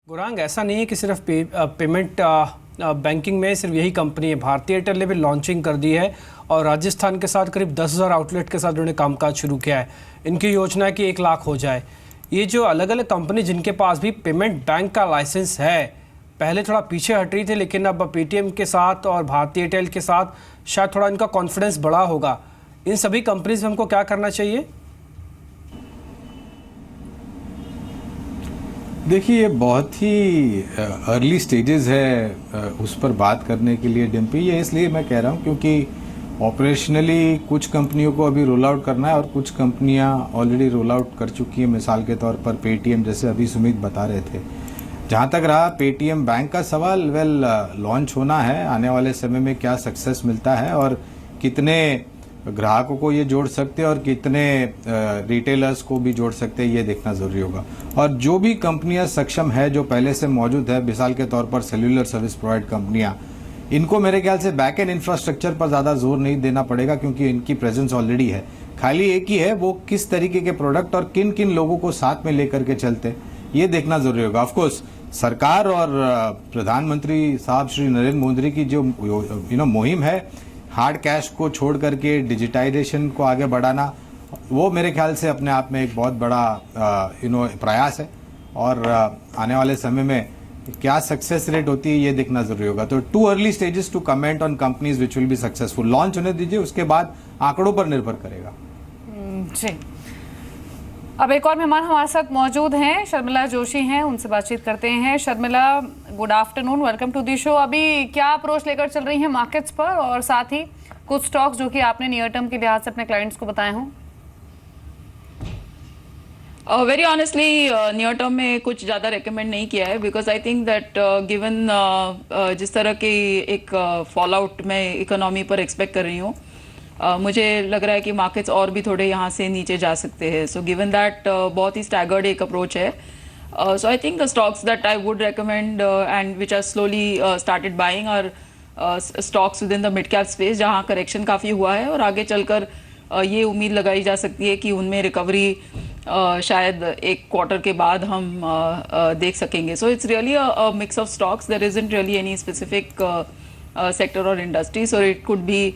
गुरांग, ऐसा नहीं है कि सिर्फ पेमेंट बैंकिंग में सिर्फ यही कंपनी है। भारतीय एयरटेल ने भी लॉन्चिंग कर दी है और राजस्थान के साथ करीब 10,000 आउटलेट के साथ उन्होंने कामकाज शुरू किया है। इनकी योजना है कि 1 लाख हो जाए। ये जो अलग अलग कंपनी जिनके पास भी पेमेंट बैंक का लाइसेंस है, पहले थोड़ा पीछे हट रही थी, लेकिन अब पेटीएम के साथ और भारतीय एयरटेल के साथ शायद थोड़ा इनका कॉन्फिडेंस बढ़ा होगा। इन सभी कंपनीज में हमको क्या करना चाहिए? देखिए, ये बहुत ही अर्ली स्टेजेस है उस पर बात करने के लिए डिम्पी। ये इसलिए मैं कह रहा हूँ क्योंकि ऑपरेशनली कुछ कंपनियों को अभी रोल आउट करना है और कुछ कंपनियाँ ऑलरेडी रोल आउट कर चुकी हैं। मिसाल के तौर पर पेटीएम, जैसे अभी सुमित बता रहे थे। जहाँ तक रहा पेटीएम बैंक का सवाल, लॉन्च होना है। आने वाले समय में क्या सक्सेस मिलता है और कितने ग्राहकों को ये जोड़ सकते हैं और कितने रिटेलर्स को भी जोड़ सकते हैं, ये देखना ज़रूरी होगा। और जो भी कंपनियां सक्षम है, जो पहले से मौजूद है, मिसाल के तौर पर सेल्यूलर सर्विस प्रोवाइड कंपनियां, इनको मेरे ख्याल से बैक एंड इंफ्रास्ट्रक्चर पर ज़्यादा जोर नहीं देना पड़ेगा क्योंकि इनकी प्रेजेंस ऑलरेडी है। खाली एक ही है, वो किस तरीके के प्रोडक्ट और किन किन लोगों को साथ में लेकर के चलते हैं, ये देखना ज़रूरी होगा। ऑफकोर्स सरकार और प्रधानमंत्री साहब श्री नरेंद्र मोदी की जो मुहिम है, हार्ड कैश को छोड़ करके डिजिटाइजेशन को आगे बढ़ाना, वो मेरे ख्याल से अपने आप में एक बहुत बड़ा प्रयास है। और आने वाले समय में क्या सक्सेस रेट होती है, ये देखना जरूरी होगा। तो too early stages to comment on companies which will be successful. Launch होने दीजिए, उसके बाद आंकड़ों पर निर्भर करेगा। जी, अब एक और मेहमान हमारे साथ मौजूद हैं, शर्मिला जोशी हैं, उनसे बातचीत करते हैं। Sharmila, good afternoon, welcome to the show. अभी क्या अप्रोच लेकर चल रही हैं मार्केट्स पर, और साथ ही कुछ स्टॉक्स जो कि आपने नियर टर्म के लिहाज से अपने क्लाइंट्स को बताए हों? वेरी ऑनेस्टली नियर टर्म में कुछ ज़्यादा रेकमेंड नहीं किया है, because I think that given जिस तरह की एक फॉल आउट मैं इकोनॉमी पर एक्सपेक्ट कर रही हूँ, मुझे लग रहा है कि मार्केट्स और भी थोड़े यहाँ से नीचे जा सकते हैं। सो गिवन दैट बहुत ही स्टैगर्ड एक अप्रोच है, so I think the stocks that I would recommend and which are slowly started buying our stocks within the mid cap space, जहाँ करेक्शन काफ़ी हुआ है और आगे चलकर ये उम्मीद लगाई जा सकती है कि उनमें रिकवरी शायद एक क्वार्टर के बाद हम देख सकेंगे। So it's really a mix of stocks, there isn't really any specific sector और industry. So it could be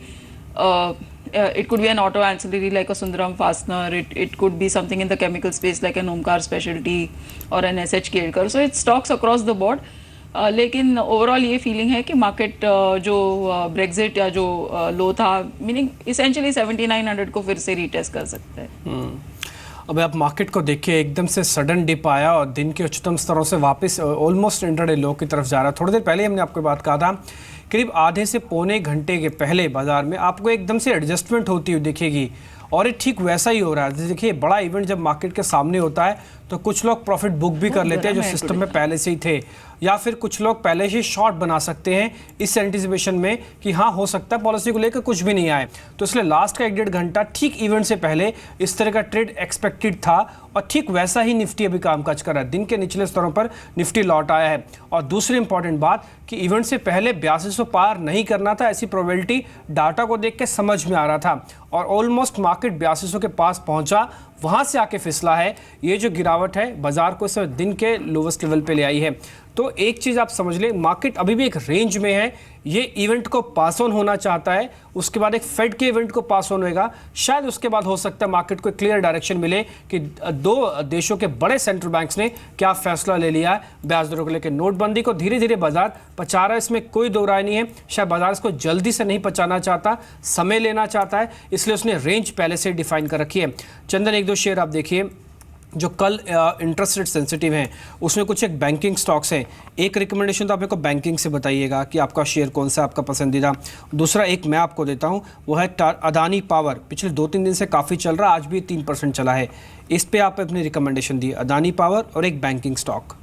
an auto ancillary like a Sundaram Fastener. It could be something in the chemical space like an Omkar Specialty or an SH Kelkar. So it's stocks across the board. लेकिन overall ये feeling है कि market जो Brexit या जो लो था, meaning essentially 7900 को फिर से रीटेस्ट कर सकते हैं। अब आप मार्केट को देखिए, एकदम से सडन डिप आया और दिन के उच्चतम स्तरों से वापस ऑलमोस्ट इंट्राडे लो की तरफ जा रहा है। थोड़ी देर पहले हमने आपको बात कहा था, करीब आधे से पौने घंटे के पहले बाजार में आपको एकदम से एडजस्टमेंट होती हुई दिखेगी, और ये ठीक वैसा ही हो रहा है। देखिए, बड़ा इवेंट जब मार्केट के सामने होता है तो कुछ लोग प्रॉफिट बुक भी कर लेते हैं जो सिस्टम में पहले से ही थे, या फिर कुछ लोग पहले से शॉर्ट बना सकते हैं इस एंटिसिपेशन में कि हाँ, हो सकता है पॉलिसी को लेकर कुछ भी नहीं आए। तो इसलिए लास्ट का 1-1.5 घंटा ठीक इवेंट से पहले इस तरह का ट्रेड एक्सपेक्टेड था, और ठीक वैसा ही निफ्टी अभी कामकाज कर रहा है। दिन के निचले स्तरों पर निफ्टी लौट आया है। और दूसरी इंपॉर्टेंट बात कि इवेंट से पहले 8200 पार नहीं करना था, ऐसी प्रोबेबिलिटी डाटा को देख के समझ में आ रहा था, और ऑलमोस्ट मार्केट 8200 के पास पहुंचा, वहां से आके फिसला है। ये जो गिरावट है बाजार को इस दिन के लोवेस्ट लेवल पे ले आई है। तो एक चीज़ आप समझ लें, मार्केट अभी भी एक रेंज में है। ये इवेंट को पास ऑन होना चाहता है, उसके बाद एक फेड के इवेंट को पास ऑन होएगा, शायद उसके बाद हो सकता है मार्केट को क्लियर डायरेक्शन मिले कि दो देशों के बड़े सेंट्रल बैंक्स ने क्या फैसला ले लिया है ब्याज दरों को लेकर। नोटबंदी को धीरे धीरे बाजार पचा रहा है, इसमें कोई दो राय नहीं है। शायद बाजार इसको जल्दी से नहीं पचाना चाहता, समय लेना चाहता है, इसलिए उसने रेंज पहले से डिफाइन कर रखी है। चंदन, 1-2 शेयर आप देखिए जो कल इंटरेस्ट रेट सेंसिटिव हैं, उसमें कुछ एक बैंकिंग स्टॉक्स हैं। एक रिकमेंडेशन तो आप मेरे को बैंकिंग से बताइएगा कि आपका शेयर कौन सा आपका पसंदीदा। दूसरा एक मैं आपको देता हूं, वो है अदानी पावर। पिछले 2-3 दिन से काफ़ी चल रहा है, आज भी 3% चला है। इस पे आप अपनी रिकमेंडेशन दी, अदानी पावर और एक बैंकिंग स्टॉक।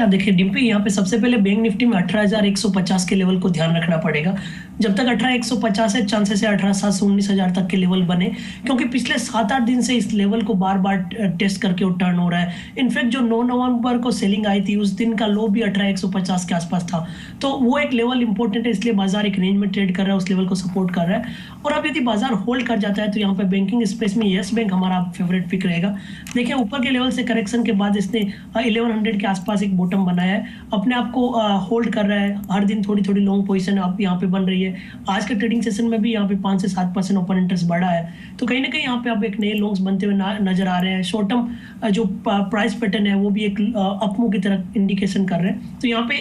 देखिए डिम्पी, यहाँ पे सबसे पहले बैंक निफ्टी में 18,150 के लेवल को ध्यान रखना पड़ेगा। जब तक 18,150 है, चांसेस है 18,700 19,000 तक के लेवल बने, क्योंकि पिछले 7-8 दिन से इस लेवल को बार बार टेस्ट करके टर्न हो रहा है। इनफैक्ट जो 9 नवंबर को सेलिंग आई थी, उस दिन का लो भी 18,150 के आसपास था। तो वो एक लेवल इंपॉर्टेंट है, इसलिए बाजार एक रेंज में ट्रेड कर रहा है, उस लेवल को सपोर्ट कर रहा है। और अब यदि बाजार होल्ड कर जाता है तो यहाँ पे बैंकिंग स्पेस में येस बैंक हमारा फेवरेट पिक रहेगा। देखिए ऊपर के लेवल से करेक्शन के बाद इसने 1100 के आसपास एक बॉटम बनाया है, अपने आप को होल्ड कर रहा है। हर दिन थोड़ी थोड़ी लॉन्ग पोजीशन आप यहाँ पे बन रही है। आज के ट्रेडिंग सेशन में भी यहाँ पे 5 से 7% ओपन इंटरेस्ट बढ़ा है, तो कहीं ना कहीं यहाँ पे अब एक नए लॉन्ग्स बनते हुए नजर आ रहे हैं। शॉर्ट टर्म जो प्राइस पैटर्न है वो भी एक अपमूव की तरफ इंडिकेशन कर रहे हैं। तो यहाँ पे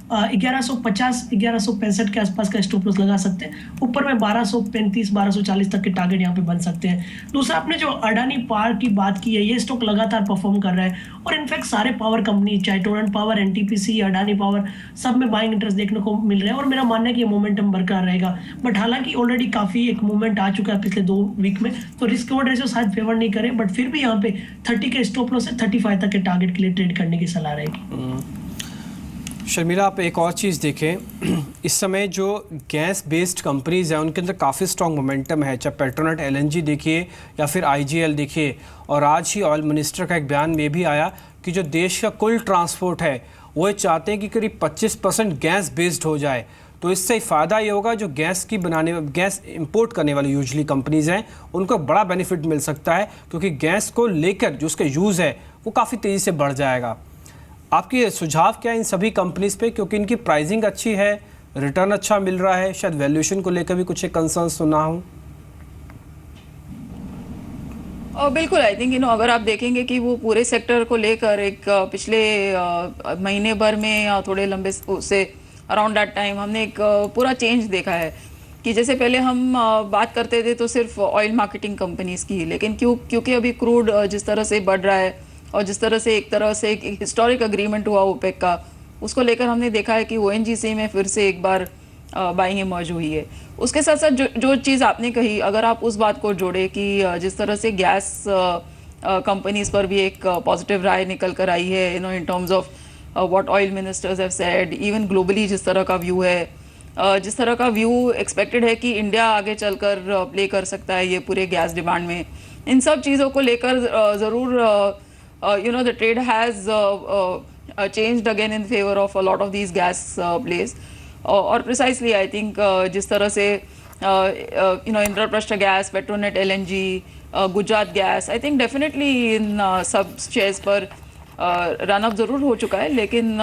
1150 1165 के आसपास का स्टॉप लॉस लगा सकते हैं। ऊपर में 1235 1240 तक के टारगेट यहाँ पे बन सकते हैं। दूसरा, आपने जो अडानी पावर की बात की है, ये स्टॉक लगातार परफॉर्म कर रहा है और इनफैक्ट सारे पावर कंपनी, चाहे Torrent power, NTPC, Adani power, सब में बाइंग इंटरेस्ट देखने को मिल रहा है और मेरा मानना है कि ये मोमेंटम बरकरार रहेगा। बट हालांकि ऑलरेडी काफी एक मूवमेंट आ चुका है पिछले 2 वीक में, तो रिस्क रिवॉर्ड रेशियो शायद फेवर नहीं करे, बट फिर भी यहाँ पे 30 के स्टॉप लॉस से 35 तक के टारगेट के लिए ट्रेड करने की सलाह रहेगी। शर्मिला, आप एक और चीज़ देखें, इस समय जो गैस बेस्ड कंपनीज हैं उनके अंदर काफ़ी स्ट्रॉन्ग मोमेंटम है, चाहे पेट्रोनेट एलएनजी देखिए या फिर आईजीएल देखिए। और आज ही ऑयल मिनिस्टर का एक बयान में भी आया कि जो देश का कुल ट्रांसपोर्ट है वो चाहते हैं कि करीब 25% गैस बेस्ड हो जाए। तो इससे फ़ायदा ये होगा जो गैस इंपोर्ट करने वाली यूजली कंपनीज़ हैं उनको बड़ा बेनिफिट मिल सकता है, क्योंकि गैस को लेकर जो उसका यूज़ है वो काफ़ी तेज़ी से बढ़ जाएगा। आपकी सुझाव क्या है इन सभी कंपनीज पे, क्योंकि इनकी प्राइसिंग अच्छी है, रिटर्न अच्छा मिल रहा है, शायद वैल्यूएशन को लेकर भी कुछ एक कंसर्न सुना हूँ। बिल्कुल, आई थिंक अगर आप देखेंगे कि वो पूरे सेक्टर को लेकर एक पिछले महीने भर में या थोड़े लंबे से अराउंड दैट टाइम हमने एक पूरा चेंज देखा है कि जैसे पहले हम बात करते थे तो सिर्फ ऑयल मार्केटिंग कंपनीज की, लेकिन क्योंकि अभी क्रूड जिस तरह से बढ़ रहा है और जिस तरह से एक हिस्टोरिक अग्रीमेंट हुआ ओपेक का, उसको लेकर हमने देखा है कि ओएनजीसी में फिर से एक बार बाइंग इमर्ज हुई है। उसके साथ साथ जो चीज़ आपने कही, अगर आप उस बात को जोड़े कि जिस तरह से गैस कंपनीज पर भी एक पॉजिटिव राय निकल कर आई है, in terms of what oil ministers have said, even globally जिस तरह का व्यू है, जिस तरह का व्यू एक्सपेक्टेड है कि इंडिया आगे चलकर प्ले कर सकता है ये पूरे गैस डिमांड में, इन सब चीज़ों को लेकर ज़रूर the trade has changed again in favor of a lot of these gas plays. और precisely I think जिस तरह से Indraprastha gas, Petronet LNG, Gujarat gas, I think definitely इन सब शेयर्स पर रन अप ज़रूर हो चुका है, लेकिन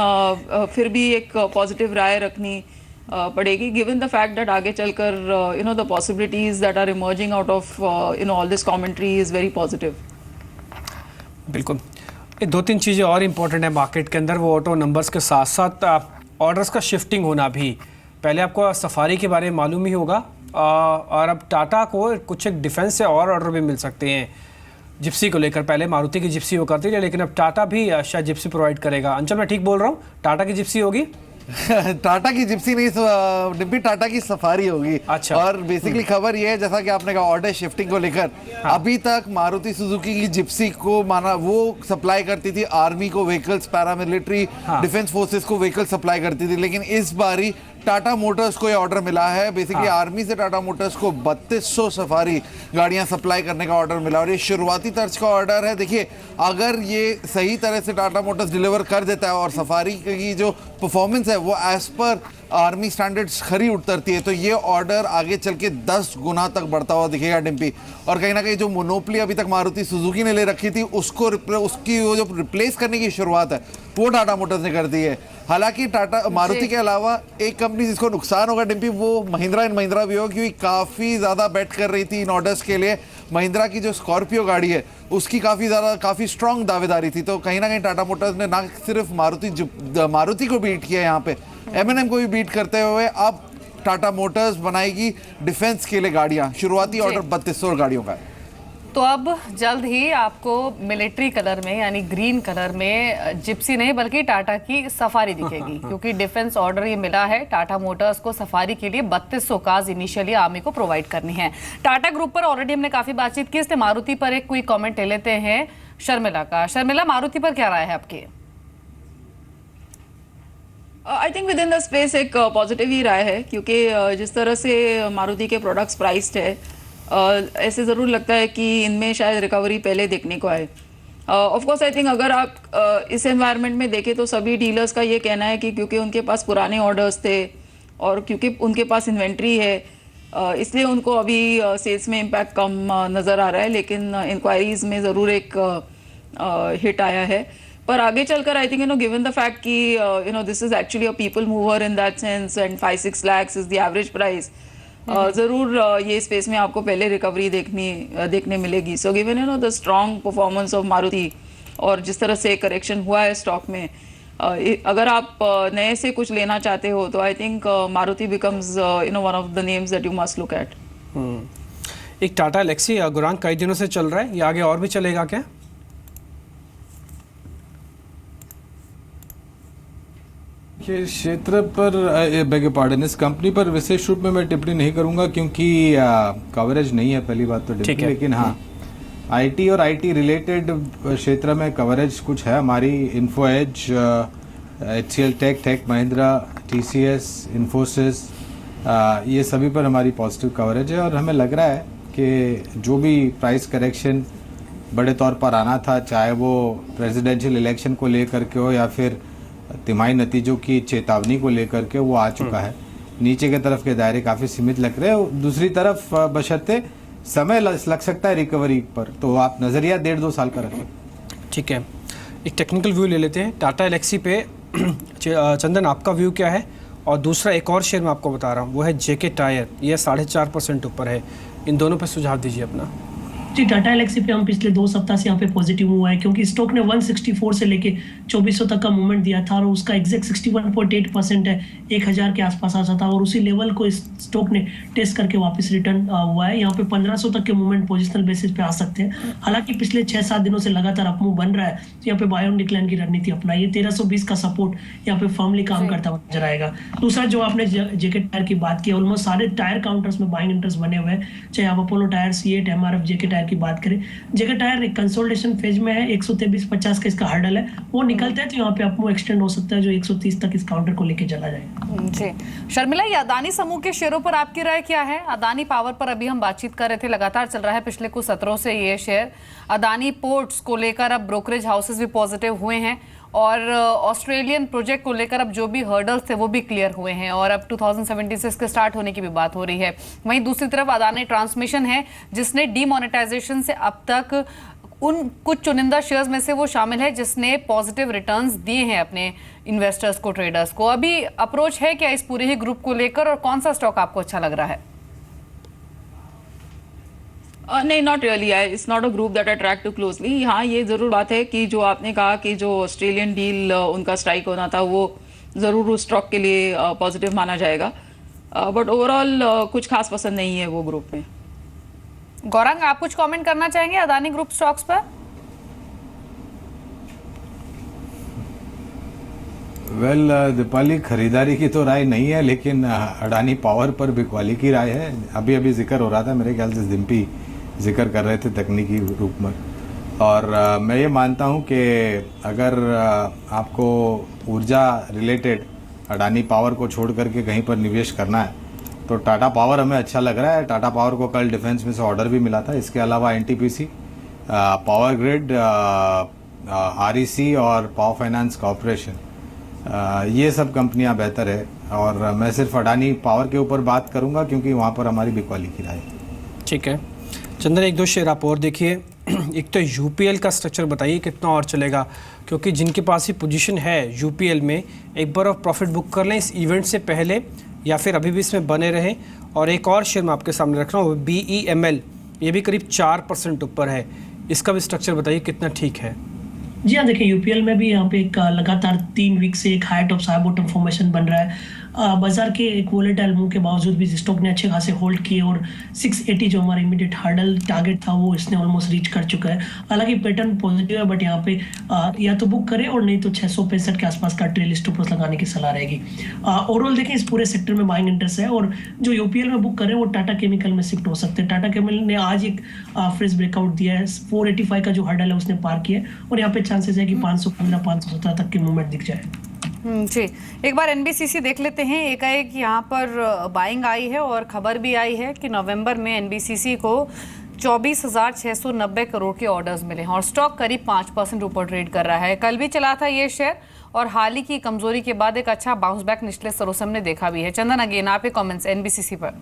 फिर भी एक पॉजिटिव राय रखनी पड़ेगी, given the fact that आगे चलकर the possibilities that are emerging out of all this commentary is very positive. बिल्कुल, ये 2-3 चीज़ें और इम्पोर्टेंट है मार्केट के अंदर, वो ऑटो नंबर्स के साथ साथ ऑर्डर्स का शिफ्टिंग होना भी। पहले आपको सफारी के बारे में मालूम ही होगा, और अब टाटा को कुछ एक डिफेंस से और ऑर्डर भी मिल सकते हैं जिप्सी को लेकर। पहले मारुति की जिप्सी वो करती थी, लेकिन अब टाटा भी शायद जिप्सी प्रोवाइड करेगा। अंचल, मैं ठीक बोल रहा हूँ? टाटा की जिप्सी होगी? टाटा की जिप्सी नहीं, डिब्बी टाटा की सफारी होगी। अच्छा। और बेसिकली खबर ये है, जैसा कि आपने कहा ऑर्डर शिफ्टिंग को लेकर, अभी तक मारुति सुजुकी की जिप्सी को माना वो सप्लाई करती थी आर्मी को व्हीकल्स, पैरामिलिट्री डिफेंस फोर्सेस को व्हीकल सप्लाई करती थी, लेकिन इस बारी टाटा मोटर्स को ये ऑर्डर मिला है। बेसिकली आर्मी से टाटा मोटर्स को 3200 सफारी गाड़ियां सप्लाई करने का ऑर्डर मिला और ये शुरुआती तर्ज का ऑर्डर है। देखिए, अगर ये सही तरह से टाटा मोटर्स डिलीवर कर देता है और सफारी की जो परफॉर्मेंस है वो एज पर आर्मी स्टैंडर्ड्स खरी उतरती है, तो ये ऑर्डर आगे चल के 10 गुना तक बढ़ता हुआ दिखेगा डिम्पी। और कहीं ना कहीं जो मोनोपली अभी तक मारुति सुजुकी ने ले रखी थी उसकी वो जो रिप्लेस करने की शुरुआत है वो टाटा मोटर्स ने कर दी है। हालांकि टाटा मारुति के अलावा एक कंपनी जिसको नुकसान होगा डिम्पी वो महिंद्रा एंड महिंद्रा भी होगा, क्योंकि काफ़ी ज़्यादा बेट कर रही थी इन ऑर्डर्स के लिए। महिंद्रा की जो स्कॉर्पियो गाड़ी है उसकी काफ़ी स्ट्रॉन्ग दावेदारी थी, तो कहीं ना कहीं टाटा मोटर्स ने ना सिर्फ मारुति को बीट किया, यहाँ पे M&M को भी बीट करते हुए अब टाटा मोटर्स बनाएगी डिफेंस के लिए गाड़ियाँ। शुरुआती ऑर्डर 3200 गाड़ियों का है। तो अब जल्द ही आपको मिलिट्री कलर में यानी ग्रीन कलर में जिप्सी नहीं बल्कि टाटा की सफारी दिखेगी, क्योंकि डिफेंस ऑर्डर ये मिला है टाटा मोटर्स को सफारी के लिए 3200 कार्स इनिशियली आर्मी को प्रोवाइड करनी है। टाटा ग्रुप पर ऑलरेडी हमने काफी बातचीत की, इसलिए मारुति पर एक कोई कमेंट ले लेते हैं शर्मिला का। शर्मिला, मारुति पर क्या राय है आपकी? I think with in the space एक पॉजिटिव ही राय है, क्योंकि जिस तरह से मारुति के प्रोडक्ट्स प्राइस्ड है, ऐसे ज़रूर लगता है कि इनमें शायद रिकवरी पहले देखने को आए। ऑफ कोर्स आई थिंक अगर आप इस एनवायरनमेंट में देखें तो सभी डीलर्स का ये कहना है कि क्योंकि उनके पास पुराने ऑर्डर्स थे और क्योंकि उनके पास इन्वेंट्री है, इसलिए उनको अभी सेल्स में इम्पैक्ट कम नज़र आ रहा है, लेकिन इंक्वायरीज में ज़रूर एक हिट आया है। पर आगे चलकर I think given the fact कि this is actually a people mover in that sense and 5-6 lakhs is the average price, जरूर ये स्पेस में आपको पहले रिकवरी देखने मिलेगी। So given the strong performance of Maruti और जिस तरह से करेक्शन हुआ है स्टॉक में, अगर आप नए से कुछ लेना चाहते हो तो I think Maruti becomes one of the names that you must look at. एक टाटा एलेक्सी गुरांग कई दिनों से चल रहा है, ये आगे और भी चलेगा क्या? ये क्षेत्र पर बेगे पार्डन, इस कंपनी पर विशेष रूप में मैं टिप्पणी नहीं करूंगा क्योंकि कवरेज नहीं है, पहली बात तो ठीक है। लेकिन हाँ, आईटी और आईटी रिलेटेड क्षेत्र में कवरेज कुछ है हमारी। इन्फो एज, HCL टेक महिंद्रा, TCS, इन्फोसिस, ये सभी पर हमारी पॉजिटिव कवरेज है और हमें लग रहा है कि जो भी प्राइस करेक्शन बड़े तौर पर आना था, चाहे वो प्रेसिडेंशियल इलेक्शन को लेकर के हो या फिर तिमाही नतीजों की चेतावनी को लेकर के, वो आ चुका है। नीचे के तरफ के दायरे काफ़ी सीमित लग रहे हैं। दूसरी तरफ बशर्ते समय लग सकता है रिकवरी पर, तो आप नज़रिया 1.5-2 साल का रखें। ठीक है, एक टेक्निकल व्यू ले लेते हैं टाटा एलेक्सी पे। चंदन, आपका व्यू क्या है? और दूसरा एक और शेयर मैं आपको बता रहा हूँ, वो है जेके टायर, ये 4.5% ऊपर है। इन दोनों पे सुझाव दीजिए अपना। जी, टाटा एलेक्सी पे हम पिछले 2 सप्ताह से यहाँ पे पॉजिटिव हुआ है क्योंकि स्टॉक ने 164 से लेके 2400 तक का मूवमेंट दिया था और उसका एग्जैक्ट 61.8% है, 1000 के आसपास आ था और उसी लेवल को इस स्टॉक ने टेस्ट करके वापस रिटर्न हुआ है। यहाँ पे 1500 तक के मूवमेंट पोजिशनल बेसिस पे आ सकते हैं। हालांकि पिछले 6-7 दिनों से लगातार अपमूव बन रहा है, तो यहाँ पे बाय ऑन डिक्लाइन की रणनीति अपनाइए। 1320 का सपोर्ट यहाँ पे फर्मली काम करता हुआ नजर आएगा। दूसरा, जो आपने जेके टायर की बात की, ऑलमोस्ट सारे टायर काउंटर्स में बाइंग इंटरेस्ट बने हुए हैं, चाहे आप अपोलो टायर, C8, MRF, जेके टायर की बात करें। जेके टायर एक कंसोलिडेशन फेज में है, 123.50 का इसका हर्डल है, वो निकलता है तो यहाँ पे अपमूव एक्सटेंड हो सकता है जो 130 तक इस काउंटर को लेके चला जाएगा। जी शर्मिला, ये अदानी समूह के शेयरों पर आपकी राय क्या है? अदानी पावर पर अभी हम बातचीत कर रहे थे, लगातार चल रहा है पिछले कुछ सत्रों से ये शेयर। अदानी पोर्ट्स को लेकर अब ब्रोकरेज हाउसेस भी पॉजिटिव हुए हैं और ऑस्ट्रेलियन प्रोजेक्ट को लेकर अब जो भी हर्डल्स थे वो भी क्लियर हुए हैं और अब 2070 से इसके स्टार्ट होने की भी बात हो रही है। वहीं दूसरी तरफ अदानी ट्रांसमिशन है जिसने डीमोनेटाइजेशन से अब तक उन कुछ चुनिंदा शेयर्स में से वो शामिल है जिसने पॉजिटिव रिटर्न्स दिए हैं अपने इन्वेस्टर्स को, ट्रेडर्स को। अभी अप्रोच है क्या इस पूरे ही ग्रुप को लेकर और कौन सा स्टॉक आपको अच्छा लग रहा है? नहीं, not really. It's not a group that I track too closely. हाँ, ये ज़रूर बात है कि जो आपने कहा कि जो ऑस्ट्रेलियन डील उनका स्ट्राइक होना था वो ज़रूर उस स्टॉक के लिए पॉजिटिव माना जाएगा, बट ओवरऑल कुछ खास पसंद नहीं है वो ग्रुप में। गौरांग, आप कुछ कमेंट करना चाहेंगे अदानी ग्रुप स्टॉक्स पर? वेल, दीपाली, खरीदारी की तो राय नहीं है, लेकिन अडानी पावर पर बिकवाली की राय है। अभी अभी जिक्र हो रहा था, मेरे ख्याल से दिम्पी जिक्र कर रहे थे तकनीकी रूप में, और मैं ये मानता हूँ कि अगर आपको ऊर्जा रिलेटेड अडानी पावर को छोड़ करके कहीं पर निवेश करना है तो टाटा पावर हमें अच्छा लग रहा है। टाटा पावर को कल डिफेंस में से ऑर्डर भी मिला था। इसके अलावा NTPC, पावर ग्रिड, REC और पावर फाइनेंस कॉरपोरेशन, ये सब कंपनियां बेहतर है और मैं सिर्फ अडानी पावर के ऊपर बात करूंगा क्योंकि वहाँ पर हमारी बिकवाली की राय है। ठीक है चंदन, एक दो शेयर आप और देखिए। एक तो UPL का स्ट्रक्चर बताइए कितना और चलेगा, क्योंकि जिनके पास ही पोजीशन है UPL में, एक बार ऑफ प्रॉफिट बुक कर लें इस इवेंट से पहले या फिर अभी भी इसमें बने रहें। और एक और शेयर मैं आपके सामने रख रहा हूँ, BEML, ये भी करीब 4% ऊपर है, इसका भी स्ट्रक्चर बताइए कितना ठीक है। जी हाँ, देखिए UPL में भी यहाँ पे एक लगातार 3 वीक से एक high top Sai bottom formation बन रहा है। बाजार के एक वोलेटाइल मूव के बावजूद भी स्टॉक ने अच्छे खासे होल्ड किए और 680 जो हमारा इमीडिएट हार्डल टारगेट था वो इसने ऑलमोस्ट रीच कर चुका है। हालांकि पैटर्न पॉजिटिव है, बट यहाँ पे या तो बुक करें और नहीं तो 665 के आसपास का ट्रेल स्टॉप लॉस लगाने की सलाह रहेगी। ओवरऑल देखें, इस पूरे सेक्टर में बाइंग इंटरेस्ट है और जो UPL में बुक करें वो टाटा केमिकल में शिफ्ट हो सकते हैं। टाटा केमिकल ने आज एक फ्रेश ब्रेकआउट दिया है, 485 का जो हार्डल है उसने पार किया है और यहाँ पे चांसेस है कि 515-517 तक की मूवमेंट दिख जाए। जी, एक बार एनबीसीसी देख लेते हैं। एकाएक यहाँ पर बाइंग आई है और खबर भी आई है कि नवंबर में एनबीसीसी को 24,690 करोड़ के ऑर्डर्स मिले हैं और स्टॉक करीब 5% ऊपर ट्रेड कर रहा है। कल भी चला था ये शेयर और हाल ही की कमजोरी के बाद एक अच्छा बाउंस बैक निचले स्तरों से हमने देखा भी है। चंदन, अगेन आपके कमेंट्स एनबीसीसी पर।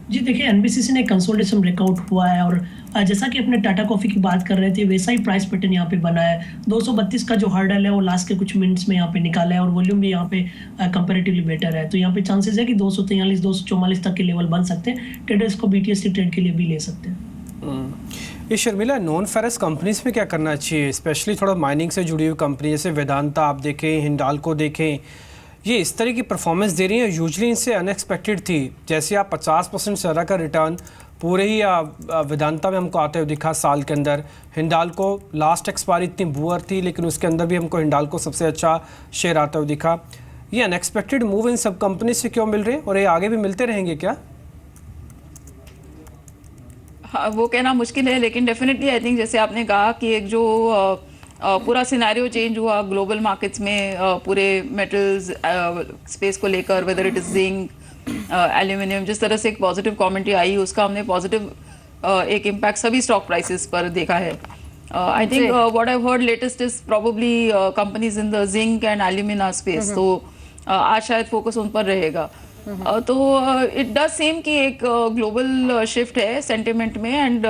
जी देखिए, एनबीसीसी ने कंसोलिडेशन ब्रेकआउट हुआ है और जैसा कि अपने टाटा कॉफी की बात कर रहे थे वैसा ही प्राइस पैटर्न यहाँ पे बना है। 232 का जो हर्डल है वो लास्ट के कुछ मिनट्स में यहाँ पे निकाला है और वॉल्यूम भी यहाँ पे कंपैरेटिवली बेटर है, तो यहाँ पे चांसेस है कि 243 244 तक के लेवल बन सकते हैं। ट्रेडर्स को बीटीएससी ट्रेड के लिए भी ले सकते हैं। ये शर्मिला, नॉन फेरस कंपनीज में क्या करना चाहिए, स्पेशली थोड़ा माइनिंग से जुड़ी हुई कंपनी जैसे वेदांता आप देखें, हिंडाल्को देखें, ये इस तरह की परफॉर्मेंस दे रही है। यूजुअली इनसे अनएक्सपेक्टेड थी, जैसे आप 50% से ज़्यादा का रिटर्न पूरे ही वेदांता में हमको आते हुए दिखा साल के अंदर। हिंडाल्को लास्ट एक्सपायरी इतनी बुअर थी लेकिन उसके अंदर भी हमको हिंडाल्को सबसे अच्छा शेयर आता हुआ दिखा। ये अनएक्सपेक्टेड मूव इन सब कंपनी से क्यों मिल रहे हैं और ये आगे भी मिलते रहेंगे क्या? हाँ, वो कहना मुश्किल है, लेकिन डेफिनेटली आई थिंक जैसे आपने कहा कि एक जो पूरा सिनेरियो चेंज हुआ ग्लोबल मार्केट्स में पूरे मेटल्स स्पेस को लेकर, weather it is zinc, aluminium, जिस तरह से एक पॉजिटिव कमेंट्री आई उसका हमने पॉजिटिव एक इम्पैक्ट सभी स्टॉक प्राइसेस पर देखा है। I think what I heard latest is probably companies in the zinc and alumina space, तो आज शायद फोकस उन पर रहेगा। तो इट डज सेम कि एक ग्लोबल शिफ्ट है सेंटिमेंट में and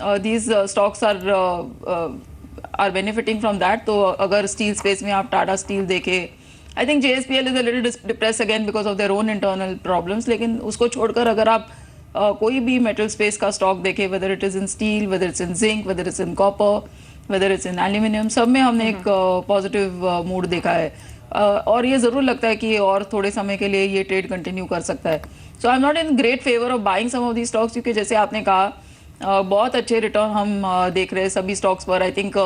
these stocks are benefiting from that. तो अगर स्टील स्पेस में आप टाटा स्टील देखें, I think JSPL is a little depress again because of their own internal problems, लेकिन उसको छोड़कर अगर आप कोई भी मेटल स्पेस का स्टॉक देखें, whether it is in steel, whether it's in zinc, whether it's in copper, whether it's in aluminium, सब में हमने एक पॉजिटिव मूड देखा है और ये ज़रूर लगता है कि और थोड़े समय के लिए ये ट्रेड कंटिन्यू कर सकता है। So I am not in great favour of buying some of the stocks, क्योंकि जैसे आपने कहा बहुत अच्छे रिटर्न हम देख रहे हैं सभी स्टॉक्स पर। I think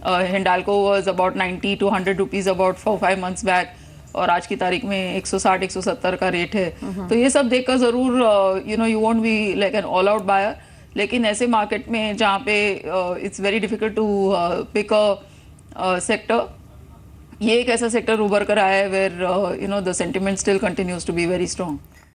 Hindalco was about 90 to 100 rupees about 4-5 months back और आज की तारीख में 160-170 का रेट है। तो ये सब देखकर ज़रूर you won't be like an all out buyer, लेकिन ऐसे मार्केट में जहाँ पे it's very difficult to pick a sector, ये एक ऐसा सेक्टर उभर कर आया है where the sentiment still continues to be very strong.